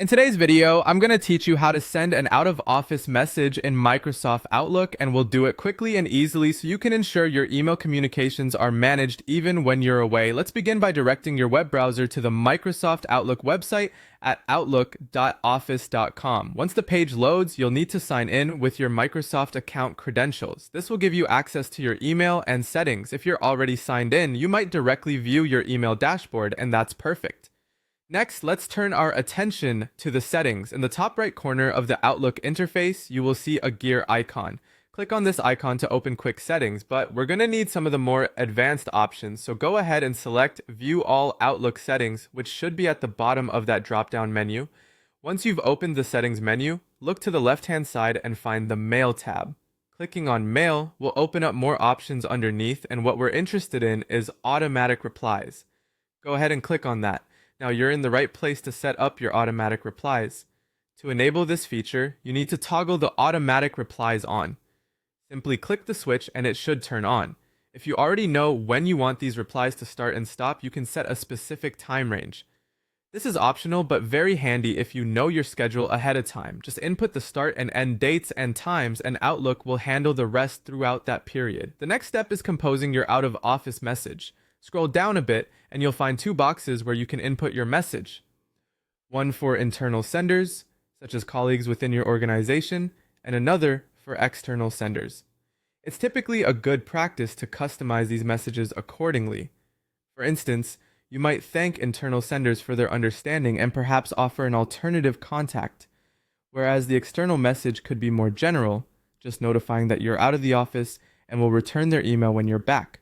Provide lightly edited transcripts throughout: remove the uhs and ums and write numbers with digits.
In today's video, I'm going to teach you how to send an out-of-office message in Microsoft Outlook, and we'll do it quickly and easily so you can ensure your email communications are managed even when you're away. Let's begin by directing your web browser to the Microsoft Outlook website at outlook.office.com. Once the page loads, you'll need to sign in with your Microsoft account credentials. This will give you access to your email and settings. If you're already signed in, you might directly view your email dashboard, and that's perfect. Next, let's turn our attention to the settings. In the top right corner of the Outlook interface, you will see a gear icon. Click on this icon to open quick settings, but we're going to need some of the more advanced options, so go ahead and select View All Outlook Settings, which should be at the bottom of that drop-down menu. Once you've opened the settings menu, look to the left-hand side and find the Mail tab. Clicking on Mail will open up more options underneath, and what we're interested in is automatic replies. Go ahead and click on that. Now you're in the right place to set up your automatic replies. To enable this feature, you need to toggle the automatic replies on. Simply click the switch and it should turn on. If you already know when you want these replies to start and stop, you can set a specific time range. This is optional but very handy if you know your schedule ahead of time. Just input the start and end dates and times, and Outlook will handle the rest throughout that period. The next step is composing your out-of-office message. Scroll down a bit and you'll find two boxes where you can input your message. One for internal senders, such as colleagues within your organization, and another for external senders. It's typically a good practice to customize these messages accordingly. For instance, you might thank internal senders for their understanding and perhaps offer an alternative contact, whereas the external message could be more general, just notifying that you're out of the office and will return their email when you're back.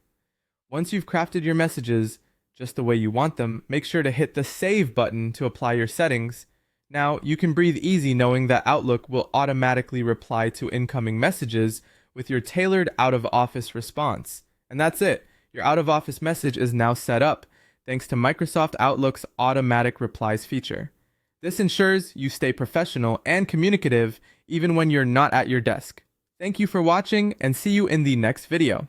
Once you've crafted your messages just the way you want them, make sure to hit the Save button to apply your settings. Now, you can breathe easy knowing that Outlook will automatically reply to incoming messages with your tailored out-of-office response. And that's it. Your out-of-office message is now set up, thanks to Microsoft Outlook's automatic replies feature. This ensures you stay professional and communicative even when you're not at your desk. Thank you for watching, and see you in the next video.